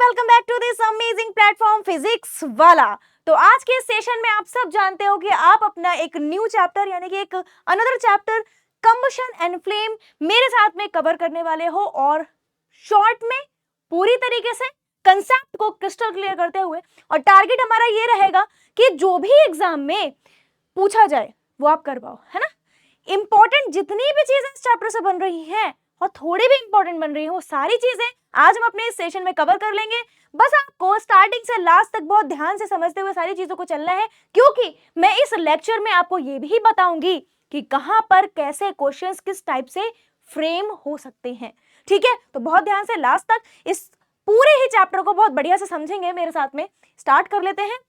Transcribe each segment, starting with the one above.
Welcome back to this amazing platform physics वाला। तो आज के सेशन में आप सब जानते हो कि आप अपना एक न्यू चैप्टर यानी कि एक another chapter combustion and flame मेरे साथ में कवर करने वाले हो और शॉर्ट में पूरी तरीके से कंसेप्ट को क्रिस्टल क्लियर करते हुए। और टारगेट हमारा ये रहेगा कि जो भी एग्जाम में पूछा जाए वो आप कर पाओ, है ना। इंपॉर्टेंट जितनी भी चीजें इस चैप्टर से बन रही हैं और थोड़ी भी इंपॉर्टेंट बन रही हो, सारी चीजें आज हम अपने इस सेशन में कवर कर लेंगे। बस आपको स्टार्टिंग से लास्ट तक बहुत ध्यान से समझते हुए सारी चीजों को चलना है, क्योंकि मैं इस लेक्चर में आपको ये भी बताऊंगी कि कहां पर कैसे क्वेश्चंस किस टाइप से फ्रेम हो सकते हैं। ठीक है, तो बहुत ध्यान से लास्ट तक इस पूरे ही चैप्टर को बहुत बढ़िया से समझेंगे मेरे साथ में। स्टार्ट कर लेते हैं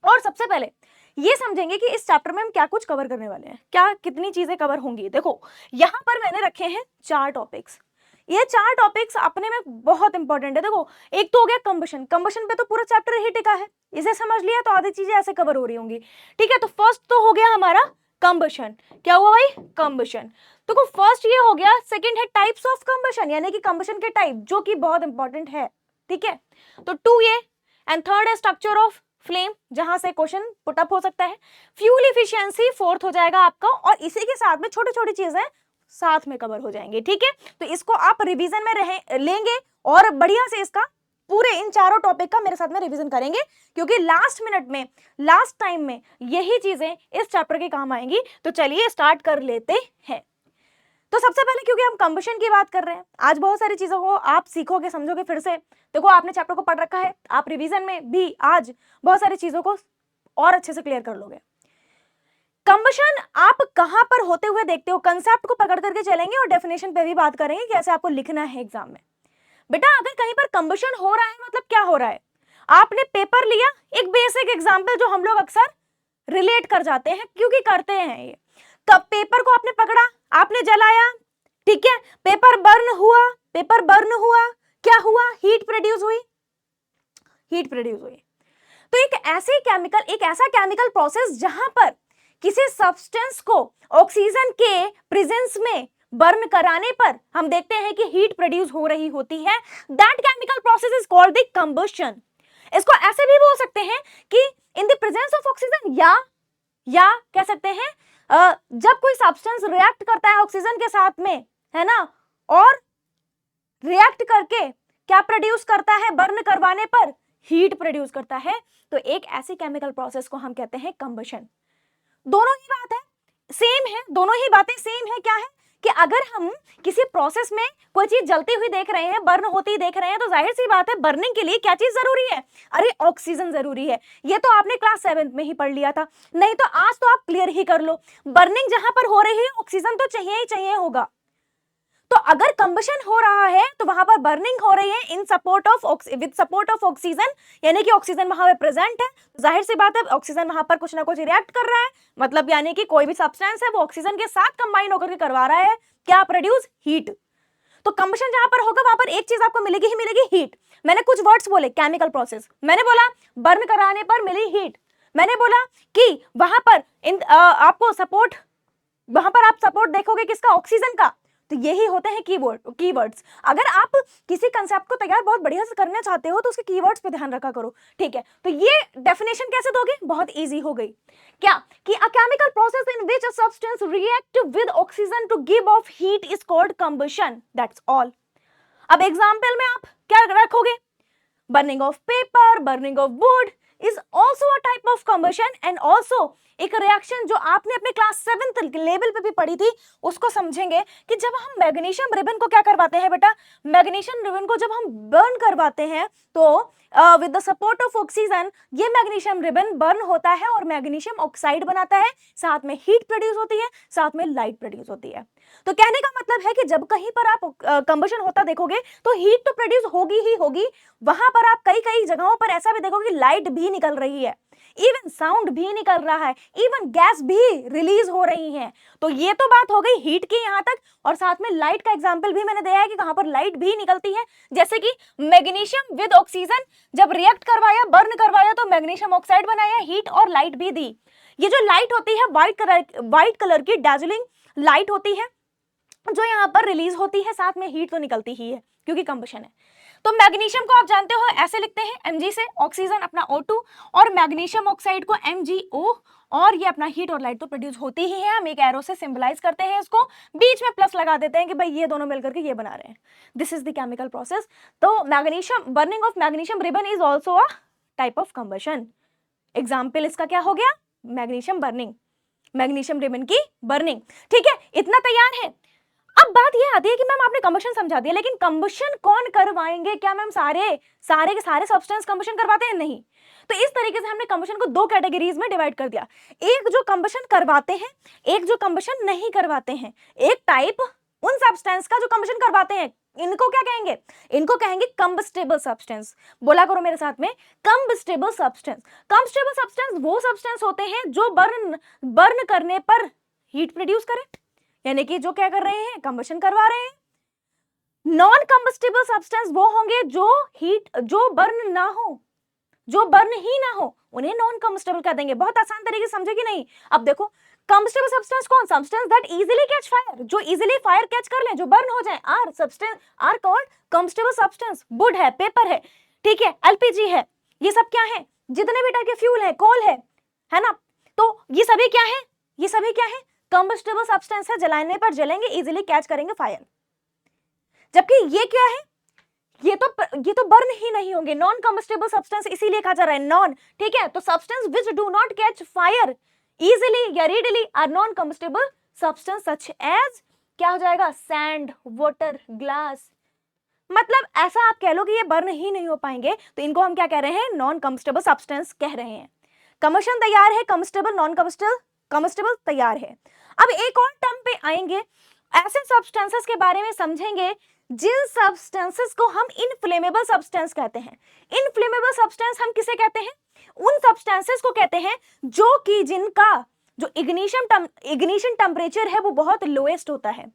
और सबसे पहले ये समझेंगे कि इस चैप्टर में हम क्या कुछ कवर करने वाले हैं, क्या कितनी चीजें कवर होंगी। देखो यहां पर मैंने रखे हैं 4 टॉपिक्स। ये 4 टॉपिक्स अपने में बहुत इंपॉर्टेंट है। देखो एक तो हो गया कंबशन, कंबशन पे तो पूरा चैप्टर ही टिका है, इसे समझ लिया तो आधी चीजें ऐसे कवर हो रही होंगी। ठीक है, तो फर्स्ट तो हो गया हमारा कंबशन। क्या हुआ भाई? कंबशन। तो फर्स्ट ये हो गया। सेकंड है टाइप्स ऑफ कंबशन, यानी कि कंबशन के टाइप, जो कि बहुत इंपॉर्टेंट है। ठीक है, तो 2 ये। एंड थर्ड है स्ट्रक्चर ऑफ फ्लेम, जहां से क्वेश्चन पुट अप हो सकता है। फ्यूल इफिशियंसी फोर्थ हो जाएगा आपका, और इसी के साथ में छोटी छोटी चीजें साथ में कवर हो जाएंगे। ठीक है, तो इसको आप रिवीजन में लेंगे और बढ़िया से इसका पूरे इन चारों टॉपिक का मेरे साथ में रिवीजन करेंगे, क्योंकि लास्ट मिनट में लास्ट टाइम में यही चीजें इस चैप्टर के काम आएंगी। तो चलिए स्टार्ट कर लेते हैं। तो सबसे पहले क्योंकि हम कंबशन की बात कर रहे हैं, आज बहुत सारी चीजों को आप सीखोगे समझोगे फिर से। देखो आपने चैप्टर को पढ़ रखा है, आप रिवीजन में भी आज बहुत सारी चीजों को और अच्छे से क्लियर कर लोगे। कंबशन आप कहां पर होते हुए देखते हो, कंसेप्ट को पकड़ करके चलेंगे और डेफिनेशन पे भी बात करेंगे कैसे आपको लिखना है एग्जाम में। बेटा अगर कहीं पर कंबशन हो रहा है मतलब क्या हो रहा है? आपने पेपर लिया, एक बेसिक एग्जाम्पल जो हम लोग अक्सर रिलेट कर जाते हैं, क्योंकि करते हैं ये। कब पेपर को आपने पकड़ा, आपने जलाया, ठीक है, पेपर बर्न हुआ, पेपर बर्न हुआ, क्या हुआ? हीट प्रोड्यूस हुई, हीट प्रोड्यूस हुई। तो एक ऐसा केमिकल प्रोसेस जहां पर किसी सब्सटेंस को ऑक्सीजन के प्रेजेंस में बर्न कराने पर हम देखते हैं कि हीट प्रोड्यूस हो रही होती है। That chemical process is called the combustion. इसको ऐसे भी बोल सकते हैं कि in the presence of oxygen, या कह सकते हैं जब कोई सब्सटेंस रिएक्ट करता है ऑक्सीजन के साथ में, है ना, और रिएक्ट करके क्या प्रोड्यूस करता है? बर्न करवाने पर हीट प्रोड्यूस करता है। तो एक ऐसी केमिकल प्रोसेस को हम कहते हैं कंबशन। दोनों ही बात है, सेम है, दोनों ही बातें सेम है। क्या है कि अगर हम किसी प्रोसेस में कोई चीज जलती हुई देख रहे हैं, बर्न होती देख रहे हैं, तो जाहिर सी बात है बर्निंग के लिए क्या चीज जरूरी है? अरे ऑक्सीजन जरूरी है। ये तो आपने क्लास 7th में ही पढ़ लिया था, नहीं तो आज तो आप क्लियर ही कर लो। बर्निंग जहां पर हो रही है ऑक्सीजन तो चाहिए ही चाहिए होगा। तो अगर कंबशन हो रहा है तो वहां पर बर्निंग हो रही है इन support of with support of oxygen, यानी कि ऑक्सीजन वहां पे प्रेजेंट है। जाहिर सी बात है ऑक्सीजन वहां पर कुछ ना कुछ रिएक्ट कर रहा है, मतलब यानी कि कोई भी सब्सटेंस है वो ऑक्सीजन के साथ कंबाइन होकर के करवा रहा है क्या? Produce heat. तो कंबशन जहां पर होगा वहां पर एक चीज आपको मिलेगी ही मिलेगी, हीट। मैंने कुछ वर्ड्स बोले, केमिकल प्रोसेस, मैंने बोला बर्न कराने पर मिली हीट, मैंने बोला कि वहां पर आपको सपोर्ट, वहां पर आप सपोर्ट देखोगे किसका? ऑक्सीजन का। तो यही होते हैं कीवर्ड्स। अगर आप किसी कंसेप्ट को तैयार बहुत बढ़िया से करना चाहते हो तो उसके कीवर्ड्स पे ध्यान रखा करो। ठीक है, तो ये डेफिनेशन कैसे दोगे? बहुत इजी हो गई। क्या कि a chemical process in which a substance react with oxygen to give off heat is called combustion, that's all. अब एग्जांपल में आप क्या रखोगे? Burning of paper, burning of wood is also a type of combustion and also एक रिएक्शन जो आपने अपने क्लास 7th लेवल पे भी पढ़ी थी उसको समझेंगे कि जब हम मैग्नीशियम रिबन को क्या करवाते हैं बेटा? मैग्नीशियम रिबन को जब हम बर्न करवाते हैं तो with the support of oxygen ये मैग्नीशियम रिबन बर्न होता है और मैग्नीशियम ऑक्साइड बनाता है, साथ में हीट प्रोड्यूस होती है, साथ में लाइट प्रोड्यूस होती है। तो कहने का मतलब है कि जब कहीं पर आप कंबशन होता देखोगे तो हीट तो प्रोड्यूस होगी ही होगी, वहां पर आप कई कई जगहों पर ऐसा भी देखोगे लाइट भी निकल रही है, इवन साउंड भी निकल रहा है, इवन गैस भी रिलीज हो रही है। तो ये तो बात हो गई हीट की यहां तक, और साथ में लाइट का एग्जांपल भी मैंने दिया है कि कहां पर लाइट भी निकलती है। जैसे कि मैग्नीशियम विद ऑक्सीजन जब रिएक्ट करवाया, बर्न करवाया तो मैग्नीशियम ऑक्साइड बनाया, हीट और लाइट भी दी। ये जो लाइट होती है व्हाइट कलर की डार्जिलिंग लाइट होती है जो यहाँ पर रिलीज होती है, साथ में हीट तो निकलती ही है क्योंकि कंबशन है। तो मैग्नीशियम को आप जानते हो ऐसे लिखते हैं Mg से, ऑक्सीजन अपना O2 और मैग्नीशियम ऑक्साइड को MgO, और ये अपना हीट और लाइट तो प्रोड्यूस होती ही है। हम एक एरो से सिंबलाइज करते हैं इसको, बीच में प्लस लगा देते हैं कि भाई ये दोनों मिलकर के ये बना रहे हैं। This is the chemical process. तो magnesium, burning of magnesium ribbon is also a type of combustion. Example इसका क्या हो गया, मैग्नीशियम बर्निंग, मैग्नीशियम रिबन की बर्निंग। ठीक है, इतना तैयार है। अब बात ये आती है कि मैम आपने कंबशन समझा दिया, लेकिन कंबशन कौन करवाएंगे? क्या मैम सारे के सारे सब्सटेंस कंबशन करवाते हैं? नहीं। तो इस तरीके से हमने कंबशन को दो कैटेगरीज में डिवाइड कर दिया, एक जो कंबशन करवाते हैं, एक जो कंबशन नहीं करवाते हैं। एक टाइप उन सब्सटेंस का जो कंबशन करवाते हैं, इनको क्या कहेंगे? इनको कहेंगे कंबस्टेबल सब्सटेंस। बोला करो मेरे साथ में, कंबस्टेबल सब्सटेंस। कंबस्टेबल सब्सटेंस वो सब्सटेंस होते हैं जो बर्न करने पर हीट प्रोड्यूस करें, यानी कि जो क्या कर रहे हैं, कंबशन करवा रहे हैं। नॉन कंबस्टेबल सब्सटेंस वो होंगे जो बर्न ना हो, जो बर्न ही ना हो, उन्हें नॉन कंबस्टेबल कह देंगे। बहुत आसान तरीके से समझे कि नहीं? अब देखो, कंबस्टेबल सब्सटेंस कौन? Substance that easily catch fire, जो इजीली फायर कैच कर लें, जो बर्न हो जाए, are substance are called combustible substance. Wood है, पेपर है, ठीक है, एलपीजी है, ये सब क्या है? जितने भी टाइप के फ्यूल है, कोल है ना? तो ये सभी क्या है? ये सभी क्या है? कंबस्टेबल सब्सटेंस है, जलाने पर जलेंगे, इजीली कैच करेंगे फायर। जबकि ये क्या है? ये तो बर्न ही नहीं होंगे, नॉन कंबस्टेबल सब्सटेंस, इसीलिए कहा जा रहा है नॉन। ठीक है, तो substance which do not catch fire easily या readily are non combustible substance such as, क्या हो जाएगा? Sand, water, glass. मतलब ऐसा आप कह लो कि ये बर्न ही नहीं हो पाएंगे, तो इनको हम क्या कह रहे हैं? नॉन कंबस्टेबल सब्सटेंस कह रहे हैं। कंबशन तैयार है, कंबस्टेबल, नॉन कंबस्टेबल तैयार है। अब एक और टर्म पे आएंगे, ऐसे सब्सटेंसेस के बारे में समझेंगे जिन सब्सटेंसेस को हम इनफ्लेमेबल सब्सटेंस कहते हैं। इनफ्लेमेबल सब्सटेंस हम किसे कहते हैं? उन सब्सटेंसेस को कहते हैं जो कि जिनका जो इग्निशन टेम्परेचर है वो बहुत लोएस्ट होता है।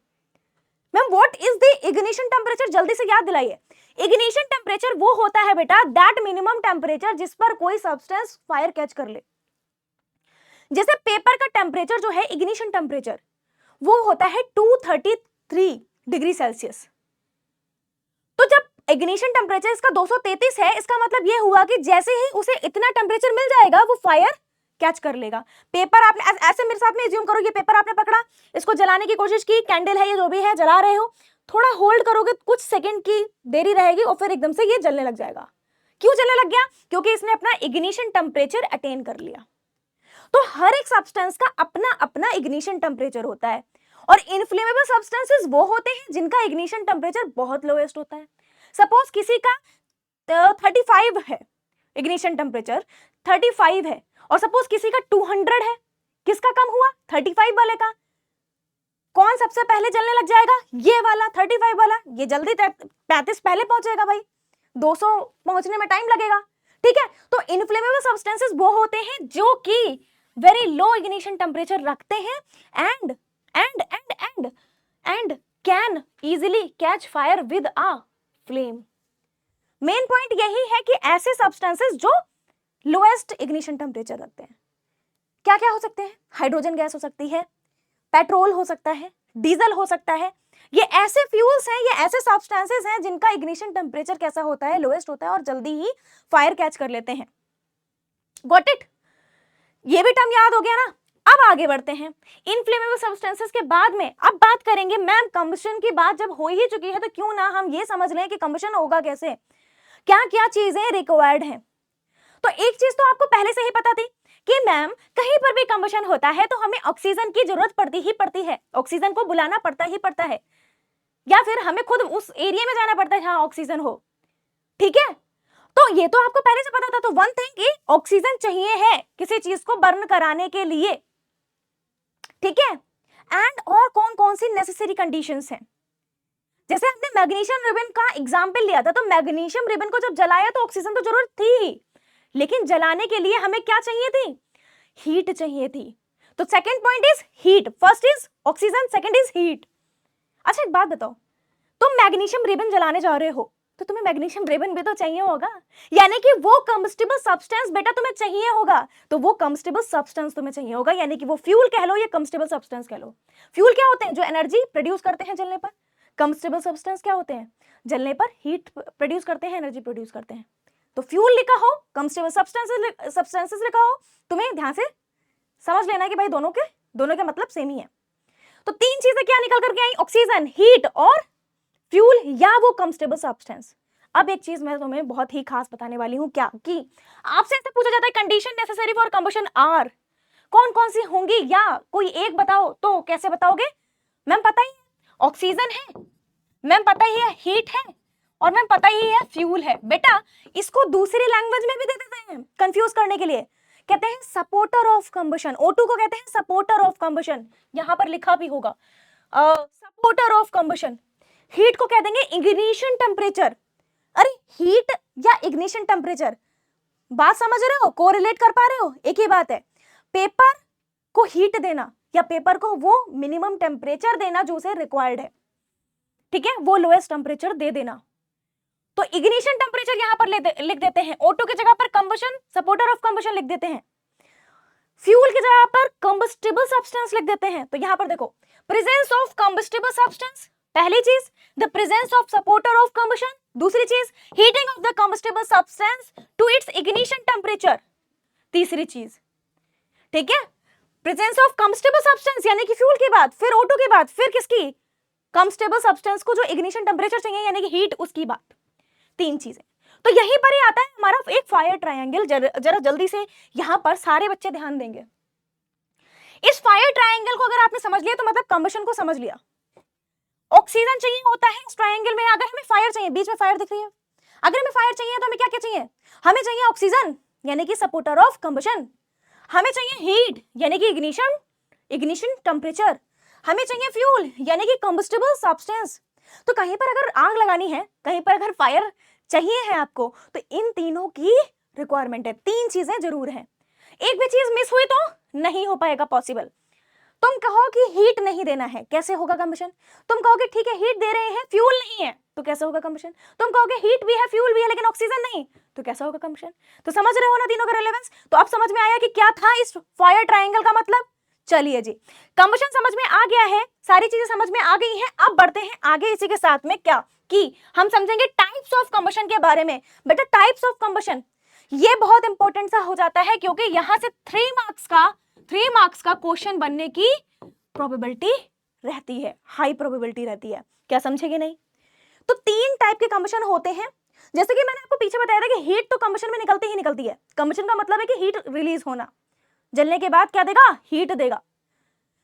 Ma'am what is the ignition temperature? जल्दी से याद दिलाइए। इग्निशन टेम्परेचर वो होता है बेटा दैट मिनिमम टेम्परेचर जिस पर कोई सब्सटेंस फायर कैच कर ले। जैसे पेपर का टेम्परेचर जो है, इग्निशन टेम्परेचर, वो होता है 233 डिग्री सेल्सियस। तो जब इग्निशन टेम्परेचर इसका 233 है, इसका मतलब ये हुआ कि जैसे ही उसे इतना टेम्परेचर मिल जाएगा वो फायर कैच कर लेगा। पेपर आपने ऐसे मेरे साथ में एज्यूम करो, ये पेपर आपने पकड़ा, इसको जलाने की कोशिश की, कैंडल है, ये जो भी है जला रहे हो, थोड़ा होल्ड करोगे, कुछ सेकंड की देरी रहेगी और फिर एकदम से ये जलने लग जाएगा। क्यों जलने लग गया? क्योंकि इसने अपना इग्निशन टेम्परेचर अटेन कर लिया। तो हर एक सब्सटेंस का अपना अपना इग्निशन टेम्परेचर होता है, और इनफ्लेमेबल सब्सटेंसेस वो होते हैं जिनका इग्निशन टेम्परेचर बहुत लोएस्ट होता है। सपोज किसी का 35 है, इग्निशन टेम्परेचर 35 है, और सपोज किसी का 200 है, किसका कम हुआ? 35 वाले का। कौन सबसे पहले जलने लग जाएगा? ये वाला 35 वाला, ये जल्दी 35 पहले पहुंचेगा भाई, 200 पहुंचने में टाइम लगेगा। ठीक है, तो इनफ्लेमेबल सब्सटेंसेस वो होते हैं जो कि वेरी लो इग्निशन टेम्परेचर रखते हैं and can easily catch fire with a flame. Main point यही है कि ऐसे सब्सटेंसेस जो लोएस्ट इग्निशन टेम्परेचर रखते हैं, क्या क्या हो सकते हैं? हाइड्रोजन गैस हो सकती है, पेट्रोल हो सकता है, डीजल हो सकता है। ये ऐसे फ्यूल्स हैं, ये ऐसे सब्सटेंसेस हैं जिनका इग्निशन टेम्परेचर कैसा होता है? लोएस्ट होता है, और जल्दी ही फायर कैच कर लेते हैं। Got it? ये भी टर्म याद हो गया ना? अब आगे बढ़ते हैं इनफ्लेमेबल सब्सटेंसेस के बाद में। अब बात करेंगे मैम कंबशन की बात जब हो ही चुकी है तो क्यों ना हम ये समझ लें कि कंबशन होगा कैसे, क्या क्या चीजें रिक्वायर्ड हैं। तो एक चीज तो आपको पहले से ही पता थी कि मैम कहीं पर भी कंबशन होता है तो हमें ऑक्सीजन की जरूरत पड़ती ही पड़ती है, ऑक्सीजन को बुलाना पड़ता ही पड़ता है, या फिर हमें खुद उस एरिया में जाना पड़ता है जहां ऑक्सीजन हो। ठीक है, तो ये तो आपको पहले से पता था। तो वन थिंग कि ऑक्सीजन चाहिए है किसी चीज को बर्न कराने के लिए। ठीक है, एंड और कौन कौन सी नेसेसरी कंडीशंस हैं? जैसे हमने मैग्नीशियम रिबन का एग्जांपल लिया था, तो मैग्नीशियम रिबन को जब जलाया तो ऑक्सीजन तो जरूरत थी, लेकिन जलाने के लिए हमें क्या चाहिए थी? हीट चाहिए थी। तो second point is heat, first is oxygen, second is heat. अच्छा एक बात बताओ, तुम मैग्नीशियम रिबन जलाने जा रहे हो तो तुम्हें मैग्नीशियम रिबन भी तो चाहिए होगा, यानी कि वो कंबस्टेबल सब्सटेंस बेटा तुम्हें चाहिए होगा। तो वो कंबस्टेबल सब्सटेंस तुम्हें चाहिए होगा, यानी कि वो फ्यूल कह लो या कंबस्टेबल सब्सटेंस कह लो। फ्यूल क्या होते हैं? जो एनर्जी प्रोड्यूस करते हैं जलने पर। कंबस्टिबल सब्सटेंस क्या होते हैं? जलने पर हीट प्रोड्यूस करते हैं, एनर्जी प्रोड्यूस करते हैं। तो फ्यूल लिखा हो, कंबस्टिबल सब्सटेंसेस लिखा हो, तुम्हें ध्यान से समझ लेना कि भाई दोनों के मतलब सेम ही है। तो तीन चीजें क्या निकल करके आई? ऑक्सीजन, हीट और फ्यूल या वो कंबस्टिबल सब्सटेंस। अब एक चीज मैं तुम्हें बहुत ही खास बताने वाली हूं, क्या कि आपसे ऐसे पूछा जाता है condition necessary for combustion are, कौन कौन सी होंगी, या कोई एक बताओ, तो कैसे बताओगे? मैम पता ही है ऑक्सीजन है, मैम पता ही है हीट है, और मैम पता ही है फ्यूल है। बेटा इसको दूसरी लैंग्वेज में भी दे देते हैं कंफ्यूज करने के लिए, कहते हैं सपोर्टर ऑफ कंबशन। O2 को कहते हैं सपोर्टर ऑफ कंबशन, यहां पर लिखा भी होगा सपोर्टर ऑफ कंबशन। हीट को कह देंगे इग्निशन टेम्परेचर। अरे हीट या इग्निशन टेम्परेचर, बात समझ रहे हो? कोरिलेट कर पा रहे हो? एक ही बात है, पेपर को हीट देना या पेपर को वो मिनिमम टेम्परेचर देना जो उसे रिक्वायर्ड है, ठीक है, वो लोएस्ट टेम्परेचर दे देना। तो इग्निशन टेम्परेचर यहां पर लिख देते हैं, O2 की जगह पर कंबशन, सपोर्टर ऑफ कंबशन लिख देते हैं। फ्यूल की जगह पर कंबस्टिबल सब्सटेंस लिख देते हैं। तो यहां पर देखो, प्रेजेंस ऑफ कंबस्टिबल सब्सटेंस, पहली चीज, the presence of supporter of combustion, दूसरी चीज, heating of the combustible substance to its ignition temperature, तीसरी चीज, ठीक है, प्रेजेंस ऑफ कंबस्टिबल सब्सटेंस यानी कि फ्यूल के बाद, फिर O2 के बाद, फिर किसकी? कंबस्टिबल सब्सटेंस को जो इग्निशन टेम्परेचर चाहिए यानी कि हीट, उसकी बात। तीन चीजें। तो यहीं पर ही आता है हमारा एक फायर ट्रायंगल। जरा जल्दी से यहां पर सारे बच्चे ध्यान देंगे। इस फायर ट्रायंगल को अगर आपने समझ लिया तो मतलब कंबशन को समझ लिया। ऑक्सीजन चाहिए होता है इस ट्रायंगल में, अगर हमें फायर चाहिए, बीच में फायर दिख रही है, अगर हमें फायर चाहिए तो हमें क्या क्या चाहिए? हमें चाहिए ऑक्सीजन यानी कि सपोर्टर ऑफ कंबशन, हमें चाहिए हीट यानी कि इग्निशन टेम्परेचर, हमें चाहिए फ्यूल यानी कि कंबस्टिबल सब्सटेंस। तो कहीं पर अगर आग लगानी है, कहीं पर अगर फायर चाहिए है आपको, तो इन तीनों की रिक्वायरमेंट है, तीन चीजें जरूर हैं। एक भी चीज मिस हुई तो नहीं हो पाएगा पॉसिबल। तुम कहो कि हीट नहीं देना है, कैसे होगा कंबशन? तुम कहोगे ठीक है हीट दे रहे हैं, फ्यूल नहीं है, तो कैसे होगा कंबशन? तुम कहोगे हीट भी है, फ्यूल भी है, लेकिन ऑक्सीजन नहीं, तो कैसा होगा कंबशन? तो समझ रहे हो ना तीनों का रिलेवेंस? तो अब समझ में आया कि क्या था इस फायर ट्रायंगल का मतलब। चलिए जी, कंबशन समझ में आ गया है, सारी चीजें समझ में आ गई हैं। अब बढ़ते हैं आगे इसी के साथ में, क्या कि हम समझेंगे टाइप्स ऑफ कंबशन के बारे में। बेटा टाइप्स ऑफ कंबशन ये बहुत इंपॉर्टेंट सा हो जाता है, क्योंकि यहां से 3 मार्क्स का क्वेश्चन बनने की प्रोबेबिलिटी रहती है, हाई प्रोबेबिलिटी रहती है। क्या समझेगी नहीं? तो 3 टाइप के कंबशन होते हैं। जैसे कि मैंने आपको पीछे बताया था कि हीट तो कंबशन में निकलती ही निकलती है। कंबशन का मतलब है कि हीट रिलीज होना, जलने के बाद क्या देगा? हीट देगा।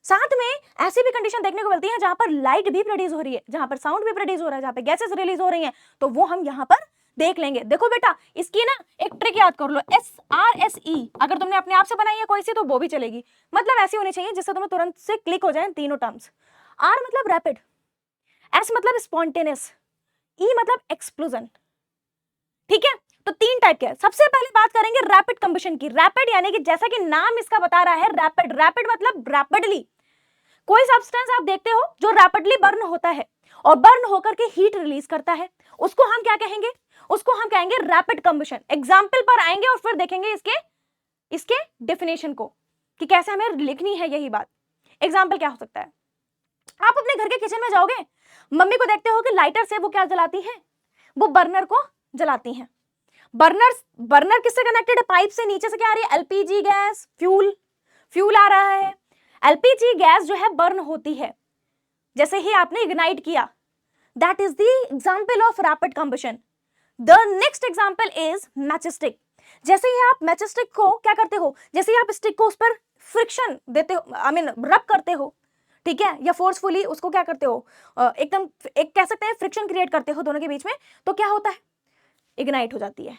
साथ में ऐसी भी कंडीशन देखने को मिलती है जहां पर लाइट भी प्रोड्यूस हो रही है, जहां पर साउंड भी प्रोड्यूस हो रहा है, जहां पे गैसेस रिलीज हो रही हैं, तो वो हम यहां पर देख लेंगे। देखो बेटा इसकी ना एक ट्रिक याद कर लो, SRSE। अगर तुमने अपने आप से बनाई है कोई सी तो वो भी चलेगी, मतलब ऐसी होनी चाहिए जिससे तुम्हें तुरंत से क्लिक हो जाए तीनों टर्म्स। R मतलब रैपिड, S मतलब स्पॉन्टेनियस, E मतलब एक्सप्लोजन, ठीक है। तो 3 टाइप के। सबसे पहले बात करेंगे रैपिड कंबशन की। रैपिड यानी कि जैसा कि नाम इसका बता रहा है रैपिड मतलब रैपिडली। कोई सब्सटेंस आप देखते हो जो रैपिडली बर्न होता है और बर्न होकर के हीट रिलीज करता है, उसको हम क्या कहेंगे? उसको हम कहेंगे रैपिड कंबशन। एग्जाम्पल पर आएंगे और फिर देखेंगे इसके डेफिनेशन को कि कैसे हमें लिखनी है यही बात। एग्जाम्पल क्या हो सकता है? आप अपने घर के किचन में जाओगे, मम्मी को देखते हो कि लाइटर से वो क्या जलाती हैं? वो बर्नर को जलाती हैं। बर्नर किससे कनेक्टेड है? पाइप से। नीचे से क्या आ रही है? एलपीजी गैस, फ्यूल आ रहा है। एलपीजी गैस जो है बर्न होती है जैसे ही आपने इग्नाइट किया, that is the example of rapid combustion. The next example is matchstick. जैसे ही आप मैचस्टिक को क्या करते हो, जैसे ही आप स्टिक को उस पर फ्रिक्शन देते हो, रब करते हो, ठीक है, या फोर्सफुली उसको क्या करते हो, एकदम एक कह सकते हैं फ्रिक्शन क्रिएट करते हो दोनों के बीच में, तो क्या होता है? इग्नाइट हो जाती है।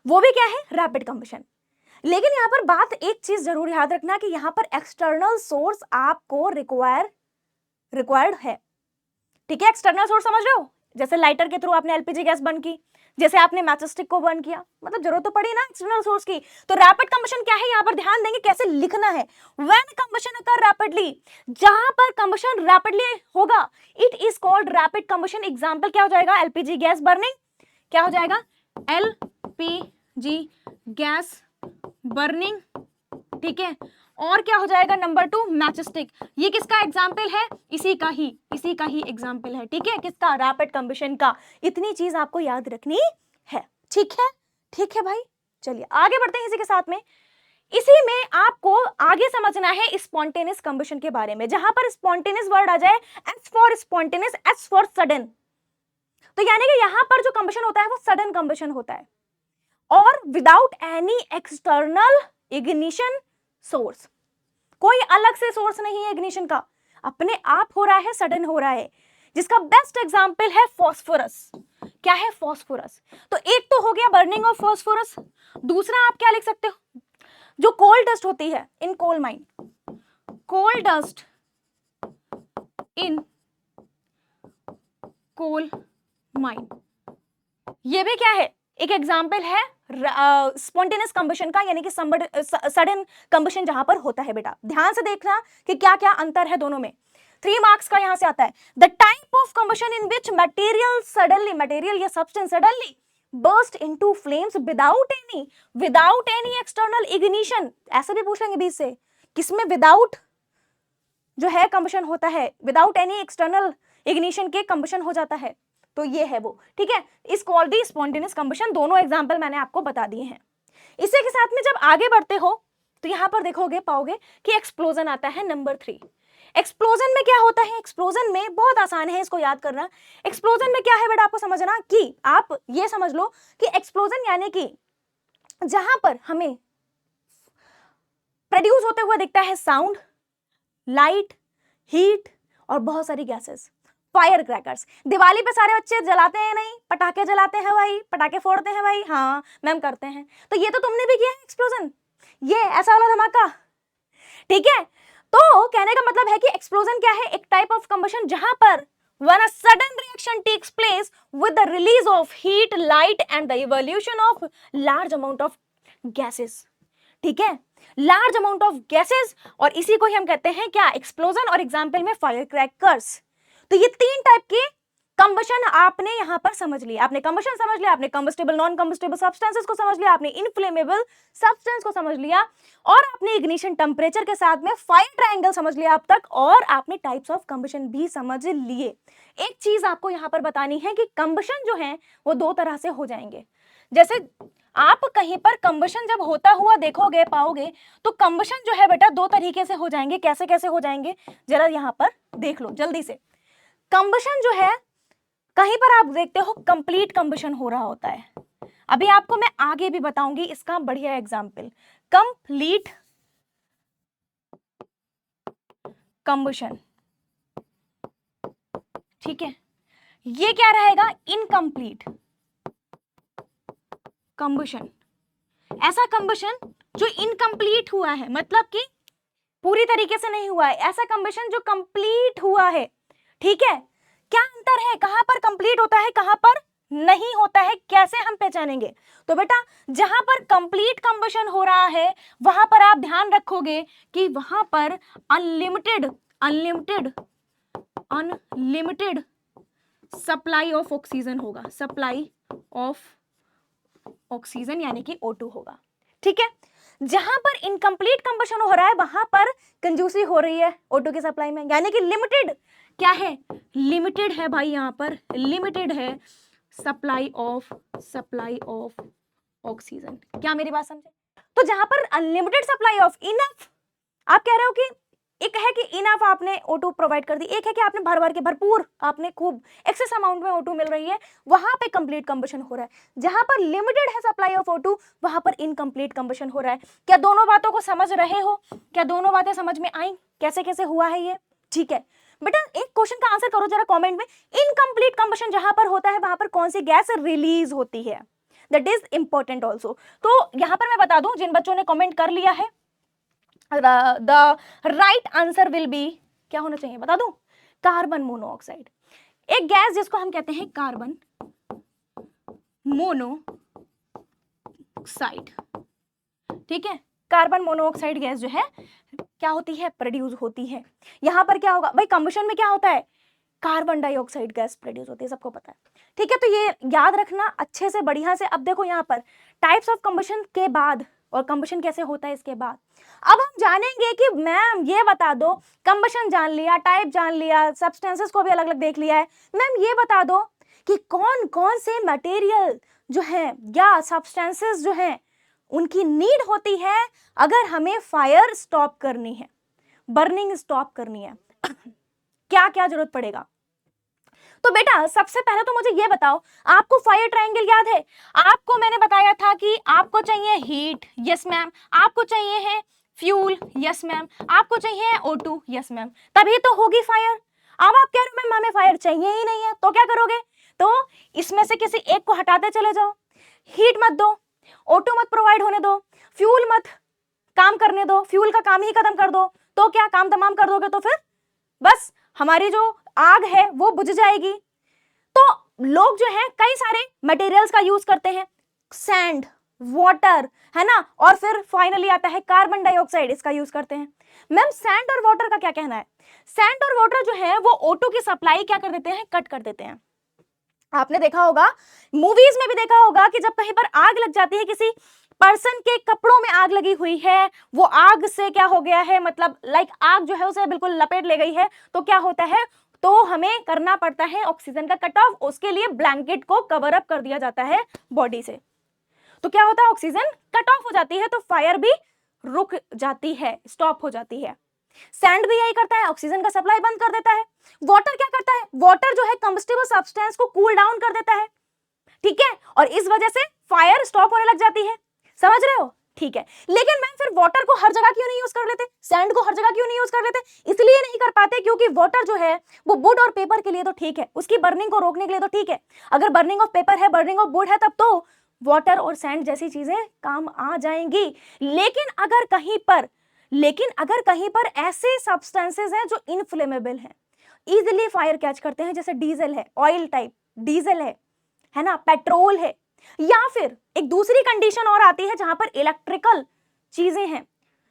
वो भी क्या है? Rapid combustion. लेकिन यहां पर बात एक चीज जरूर याद रखना कि यहां पर एक्सटर्नल सोर्स आपको रिक्वायर्ड है, ठीक है। एक्सटर्नल सोर्स समझ रहे हो? जैसे लाइटर के थ्रू आपने एलपीजी गैस बर्न की, जैसे आपने मैचस्टिक को बर्न किया, मतलब जरूरत तो पड़ी ना एक्सटर्नल सोर्स की। तो रैपिड कंबशन क्या है, यहां पर ध्यान देंगे कैसे लिखना है। व्हेन कंबशन अकर रैपिडली, जहां पर कंबशन रैपिडली होगा, it is called rapid combustion. Example क्या हो जाएगा? LPG gas burning. क्या हो जाएगा? एलपीजी गैस बर्निंग, ठीक है। और क्या हो जाएगा नंबर 2 मैचस्टिक। ये किसका एग्जाम्पल है, इसी का ही एग्जाम्पल है, ठीक है, किसका, रैपिड कंबशन का। इतनी चीज आपको याद रखनी है, ठीक है, ठीक है भाई। चलिए आगे बढ़ते हैं इसी के साथ में। इसी में आपको आगे समझना है स्पॉन्टेनियस कंबशन के बारे में, जहां पर स्पॉन्टेनियस वर्ड आ जाए, S for spontaneous, S for sudden. तो यानी कि यहां पर जो कंबशन होता है वो सडन कंबशन होता है और without any external ignition source. कोई अलग से सोर्स नहीं है इग्निशन का, अपने आप हो रहा है, सडन हो रहा है, जिसका बेस्ट एग्जांपल है फॉस्फोरस। क्या है, फॉस्फोरस। तो एक तो हो गया बर्निंग ऑफ फॉस्फोरस, दूसरा आप क्या लिख सकते हो, जो कोल डस्ट होती है in coal mine, coal dust in coal mine, ये भी क्या है, एक एग्जाम्पल है स्पॉन्टेनियस कंबशन का, यानी कि सडन कंबशन जहां पर होता है। बेटा ध्यान से देखना कि क्या क्या अंतर है दोनों में। 3 मार्क्स का यहां से आता है। The type of combustion in which material या substance suddenly burst into flames without any external ignition। ऐसे भी पूछ लेंगे बीच से, किसमें विदाउट जो है कंबशन होता है, विदाउट एनी एक्सटर्नल इग्निशन के कंबशन हो जाता है, तो ये है वो, ठीक है। इस कॉल्ड दी स्पॉन्टेनियस कंबशन, दोनों एग्जांपल मैंने आपको बता दिए हैं। इसी के साथ में जब आगे बढ़ते हो तो यहां पर देखोगे, पाओगे कि एक्सप्लोजन आता है नंबर 3। एक्सप्लोजन में क्या होता है, एक्सप्लोजन में बहुत आसान है इसको याद करना। एक्सप्लोजन में क्या है बेटा, आपको समझना कि आप ये समझ लो कि एक्सप्लोजन यानी कि जहां पर हमें प्रोड्यूस होते हुए दिखता है साउंड, लाइट, हीट और बहुत सारी गैसेस। फायर क्रैकर्स, दिवाली पे सारे बच्चे जलाते हैं नहीं, पटाखे जलाते हैं भाई, पटाखे फोड़ते हैं भाई, हाँ मैम करते हैं, तो ये तो तुमने भी किया है एक्सप्लोजन, ये ऐसा वाला धमाका, ठीक है। तो कहने का मतलब है कि एक्सप्लोजन क्या है, एक टाइप ऑफ कंबशन जहां पर when a sudden reaction takes place with the release of heat, light and the evolution of large amount of gases, ठीक है, लार्ज अमाउंट ऑफ गैसेस, और इसी को ही हम कहते हैं क्या, एक्सप्लोजन, और एग्जांपल में फायर क्रैकर्स। तो ये 3 टाइप के कंबशन आपने यहां पर समझ लिया, आपने कंबशन समझ लिया, आपने कंबस्टेबल नॉन कंबस्टेबल सब्सटेंसेस को समझ लिया, आपने इनफ्लेमेबल सब्सटेंस को समझ लिया, और आपने इग्निशन टेम्परेचर के साथ में फायर ट्रायंगल समझ लिया अब तक, और आपने टाइप्स ऑफ कंबशन भी समझ लिए। एक चीज आपको यहां पर बतानी है कि कंबशन जो है वो 2 तरह से हो जाएंगे। जैसे आप कहीं पर कंबशन जब होता हुआ देखोगे, पाओगे, तो कंबशन जो है बेटा 2 तरीके से हो जाएंगे। कैसे कैसे हो जाएंगे, जरा यहां पर देख लो जल्दी से। कंबशन जो है कहीं पर आप देखते हो कंप्लीट कंबशन हो रहा होता है, अभी आपको मैं आगे भी बताऊंगी इसका बढ़िया एग्जांपल, कंप्लीट कंबशन, ठीक है। ये क्या रहेगा, इनकम्प्लीट कंबशन, ऐसा कंबशन जो इनकम्प्लीट हुआ है, मतलब कि पूरी तरीके से नहीं हुआ है, ऐसा कंबशन जो कंप्लीट हुआ है, ठीक है। क्या अंतर है, कहां पर कंप्लीट होता है, कहां पर नहीं होता है, कैसे हम पहचानेंगे, तो बेटा जहां पर कंप्लीट कंबशन हो रहा है वहां पर आप ध्यान रखोगे कि वहां पर अनलिमिटेड सप्लाई ऑफ ऑक्सीजन होगा, सप्लाई ऑफ ऑक्सीजन यानी कि O2 होगा, ठीक है। जहां पर इनकम्प्लीट कंबशन हो रहा है वहां पर कंजूसी हो रही है O2 की सप्लाई में, यानी कि लिमिटेड क्या है, लिमिटेड है भाई, यहां पर लिमिटेड है सप्लाई ऑफ ऑक्सीजन। क्या मेरी बात समझे, तो जहां पर अनलिमिटेड सप्लाई ऑफ इनफ, आप कह रहे हो कि एक है कि इनफ आपने O2 प्रोवाइड कर दी, एक है कि आपने भर भर के भरपूर, आपने खूब एक्सेस अमाउंट में O2 मिल रही है, वहां पे कंप्लीट कंबशन हो रहा है। जहां पर लिमिटेड है सप्लाई ऑफ O2 वहां पर इनकम्प्लीट कंबशन हो रहा है। क्या दोनों बातों को समझ रहे हो, क्या दोनों बातें समझ में आई, कैसे कैसे हुआ है ये, ठीक है। बेटा एक क्वेश्चन का आंसर करो जरा कमेंट में, इनकम्प्लीट कंबशन जहां पर होता है वहां पर कौन सी गैस रिलीज होती है, दैट इज इंपॉर्टेंट ऑल्सो। तो यहां पर मैं बता दूं जिन बच्चों ने कमेंट कर लिया है, the right answer will be क्या होना चाहिए बता दूं, कार्बन मोनोऑक्साइड। एक गैस जिसको हम कहते हैं कार्बन मोनोऑक्साइड, ठीक है। कार्बन मोनोऑक्साइड गैस जो है क्या होती है, प्रोड्यूस होती है। यहां पर क्या होगा भाई, कंबशन में क्या होता है, कार्बन डाइऑक्साइड गैस प्रोड्यूस होती है, सबको पता है, ठीक है। तो ये याद रखना अच्छे से बढ़िया से। अब देखो यहां पर टाइप्स ऑफ कंबशन के बाद और कंबशन कैसे होता है इसके बाद। अब हम जानेंगे कि मैम ये बता दो, कंबशन जान लिया, टाइप जान लिया, सब्सटेंसेस को भी अलग अलग देख लिया है, मैम ये बता दो कि कौन कौन से मटेरियल जो है या सब्सटेंसेस जो हैं उनकी नीड होती है अगर हमें फायर स्टॉप करनी है, बर्निंग स्टॉप करनी है। क्या क्या जरूरत पड़ेगा। तो बेटा सबसे पहले तो मुझे ये बताओ, आपको फायर ट्रायंगल याद है? आपको मैंने बताया था कि आपको चाहिए हीट, यस मैम, आपको चाहिए है फ्यूल, यस मैम, आपको चाहिए O2, यस मैम, तभी तो होगी फायर। अब आप कह रहे हो मैम हमें फायर चाहिए ही नहीं है, तो क्या करोगे? तो इसमें से किसी एक को हटाते चले जाओ, हीट मत दो, O2 मत प्रोवाइड होने दो, फ्यूल मत काम करने दो, फ्यूल का काम ही खत्म कर दो, तो क्या काम तमाम कर दोगे तो फिर बस हमारी जो आग है वो बुझ जाएगी। तो लोग जो है कई सारे मटेरियल्स का यूज करते हैं, सैंड, वाटर, है ना, और फिर फाइनली आता है कार्बन डाइऑक्साइड, इसका यूज करते हैं। मैम सैंड और वाटर का क्या कहना है? सैंड और वाटर जो है वो O2 की सप्लाई क्या कर देते हैं? कट कर देते हैं। आपने देखा होगा, मूवीज में भी देखा होगा कि जब कहीं पर आग लग जाती है, किसी पर्सन के कपड़ों में आग लगी हुई है, वो आग से क्या हो गया है, मतलब लाइक आग जो है उसे बिल्कुल लपेट ले गई है, तो क्या होता है, तो हमें करना पड़ता है ऑक्सीजन का कट ऑफ, उसके लिए ब्लैंकेट को कवर अप कर दिया जाता है बॉडी से। तो क्या होता है, ऑक्सीजन कट ऑफ हो जाती है, तो फायर भी रुक जाती है, स्टॉप हो जाती है। सैंड भी यही करता है, ऑक्सीजन का सप्लाई बंद कर देता है। वाटर क्या करता है? वाटर जो है कंबस्टिबल सब्सटेंस को कूल डाउन कर देता है, ठीक है, और इस वजह से फायर स्टॉप होने लग जाती है। समझ रहे हो? ठीक है, लेकिन मैम फिर वाटर को हर जगह क्यों नहीं यूज कर लेते, सैंड को हर जगह क्यों नहीं यूज कर लेते? इसलिए नहीं कर पाते क्योंकि वाटर जो है वो वुड और पेपर के लिए तो ठीक है, उसकी बर्निंग को रोकने के लिए तो ठीक है, अगर बर्निंग ऑफ पेपर है, बर्निंग ऑफ वुड है, तब तो वाटर और सैंड जैसी चीजें काम आ जाएंगी। लेकिन अगर कहीं पर ऐसे सब्सटेंसेस हैं जो इनफ्लेमेबल हैं, इजीली फायर कैच करते हैं, जैसे डीजल है, ऑयल टाइप डीजल है ना, पेट्रोल है फिर एक दूसरी कंडीशन और आती है जहां पर इलेक्ट्रिकल चीजें हैं,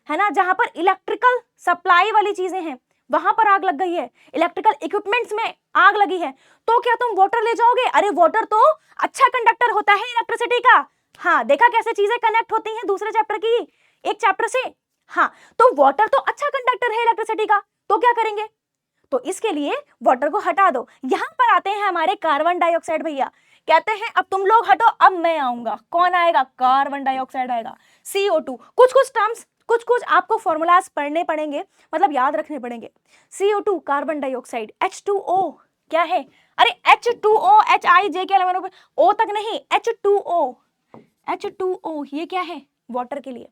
है ना, जहां पर इलेक्ट्रिकल सप्लाई वाली चीजें हैं, वहां पर आग लग गई है, इलेक्ट्रिकल इक्विपमेंट्स में आग लगी है, तो क्या तुम वाटर ले जाओगे? अरे वाटर तो अच्छा कंडक्टर होता है इलेक्ट्रिसिटी का। हाँ, देखा कैसे चीजें कनेक्ट होती हैं दूसरे चैप्टर की एक चैप्टर से। हाँ, तो वाटर तो अच्छा कंडक्टर है इलेक्ट्रिसिटी का, तो क्या करेंगे? तो इसके लिए वाटर को हटा दो। यहां पर आते हैं हमारे कार्बन डाइऑक्साइड भैया, कहते हैं अब तुम लोग हटो, अब मैं आऊंगा। कौन आएगा? कार्बन डाइऑक्साइड आएगा, CO2। कुछ कुछ टर्म्स, कुछ आपको फॉर्मूलाज पढ़ने पड़ेंगे, मतलब याद रखने पड़ेंगे। CO2 कार्बन डाइऑक्साइड, H2O क्या है? अरे H2O, HIJ क्या लगा, O तक नहीं, H2O ये क्या है? वाटर के लिए।